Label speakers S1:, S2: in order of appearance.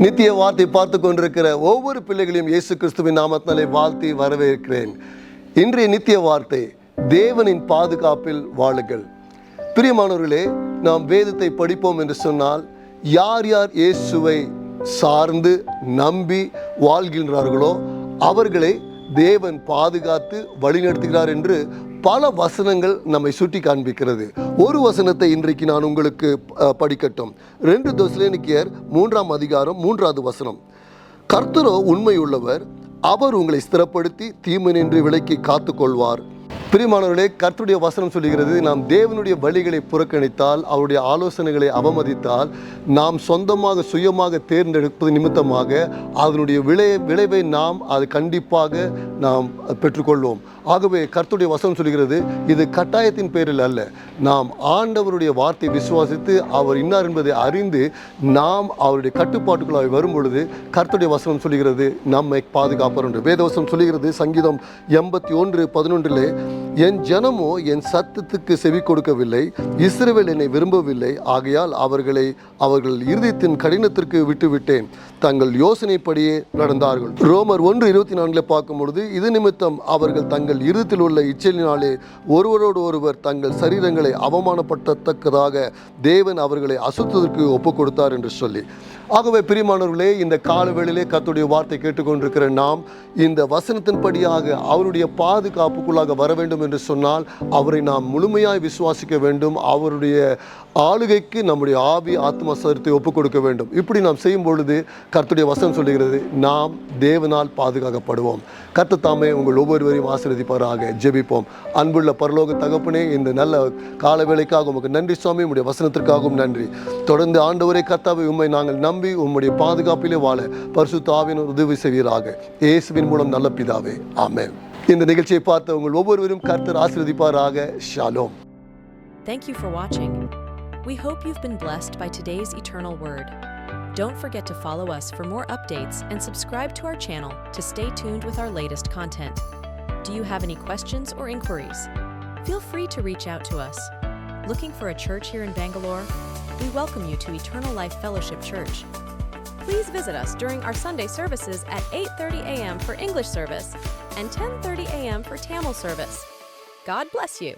S1: நித்திய வார்த்தை பார்த்து கொண்டிருக்கிற ஒவ்வொரு பிள்ளைகளையும் இயேசு கிறிஸ்துவின் நாமத்தினாலே வாழ்த்தி வரவேற்கிறேன். இன்றைய நித்திய வார்த்தை, தேவனின் பாதுகாப்பில் வாழுங்கள். பிரியமானவர்களே, நாம் வேதத்தை படிப்போம் என்று சொன்னால், யார் யார் இயேசுவை சார்ந்து நம்பி வாழ்கின்றார்களோ அவர்களை தேவன் பாதுகாத்து வழிநடத்துகிறார் என்று பல வசனங்கள் நம்மை சுட்டி காண்பிக்கிறது. ஒரு வசனத்தை இன்றைக்கு நான் உங்களுக்கு படிக்கட்டும். 2 தெசலோனிக்கேயர் 3ஆம் அதிகாரம் 3வது வசனம். கர்த்தரோ உண்மையுள்ளவர், அவர் உங்களை ஸ்திரப்படுத்தி தீமையின்றி விலக்கி காத்துக்கொள்வார். பிரியமானவர்களே, கர்த்தருடைய வசனம் சொல்லுகிறது, நாம் தேவனுடைய வழிகளை புறக்கணித்தால், அவருடைய ஆலோசனைகளை அவமதித்தால், நாம் சொந்தமாக சுயமாக தேர்ந்தெடுப்பது நிமித்தமாக அதனுடைய விளைவை நாம் அது கண்டிப்பாக நாம் பெற்றுக்கொள்வோம். ஆகவே கர்த்தருடைய வசனம் சொல்கிறது, இது கட்டாயத்தின் பேரில் அல்ல, நாம் ஆண்டவருடைய வார்த்தை விசுவாசித்து அவர் இன்னார் என்பதை அறிந்து நாம் அவருடைய கட்டுப்பாட்டுக்குள்ளாக வரும் பொழுது கர்த்தருடைய வசனம் சொல்கிறது நம்மை பாதுகாப்பார் என்று. வேதவசனம் சொல்கிறது, சங்கீதம் 81:11, என் ஜனமோ என் சத்தத்துக்கு செவி கொடுக்கவில்லை, இஸ்ரவேல் என்னை விரும்பவில்லை, ஆகையால் அவர்கள் இருதயத்தின் கடினத்திற்கு விட்டுவிட்டேன், தங்கள் யோசனைப்படியே நடந்தார்கள். ரோமர் 1:24 பார்க்கும் பொழுது, இது நிமித்தம் அவர்கள் தங்கள் இருதயத்தில் உள்ள இச்சையினாலே ஒருவரோடு ஒருவர் தங்கள் சரீரங்களை அவமானப்படுத்தத்தக்கதாக தேவன் அவர்களை அசுத்தத்திற்கு ஒப்புக் கொடுத்தார் என்று சொல்லி. ஆகவே பிரியமானவர்களே, இந்த காலவேளையிலே கர்த்தருடைய வார்த்தை கேட்டுக்கொண்டிருக்கிற நாம் இந்த வசனத்தின்படியாக அவருடைய பாதுகாப்புக்குள்ளாக வர வேண்டும் என்று சொன்னால் அவரை நாம் முழுமையாய் விசுவாசிக்க வேண்டும். அவருடைய ஆளுகைக்கு நம்முடைய ஆவி ஆத்மா சரீரத்தை ஒப்புக் கொடுக்க வேண்டும். இப்படி நாம் செய்யும் பொழுது கர்த்தருடைய வசனம் சொல்லுகிறது, நாம் தேவனால் பாதுகாக்கப்படுவோம். கர்த்தர் தாமே உங்கள் ஒவ்வொருவரையும் ஆசீர்வதிப்பாராக. ஜெபிப்போம். அன்புள்ள பரலோக தகப்பனே, இந்த நல்ல காலவேளைக்காக உமக்கு நன்றி சுவாமி, உம்முடைய வசனத்திற்காகவும் நன்றி. தொடர்ந்து ஆண்டவரே கர்த்தாவே, உம்மை நாங்கள் நம்பி உம்முடைய பாதுகாப்பிலே வாழ பரிசுத்த ஆவியானவர் உதவி செய்வீராக. இயேசுவின் மூலம் நல்ல பிதாவே, ஆமென். இந்த நிகழ்ச்சியை பார்த்த உங்கள் ஒவ்வொருவரும் கர்த்தர் ஆசீர்வதிப்பாராக. Shalom.
S2: Thank you for watching. We hope you've been blessed by today's eternal word. Don't forget to follow us for more updates and subscribe to our channel to stay tuned with our latest content. Do you have any questions or inquiries? Feel free to reach out to us. Looking for a church here in Bangalore? We welcome you to Eternal Life Fellowship Church. Please visit us during our Sunday services at 8:30 a.m. for English service and 10:30 a.m. for Tamil service. God bless you.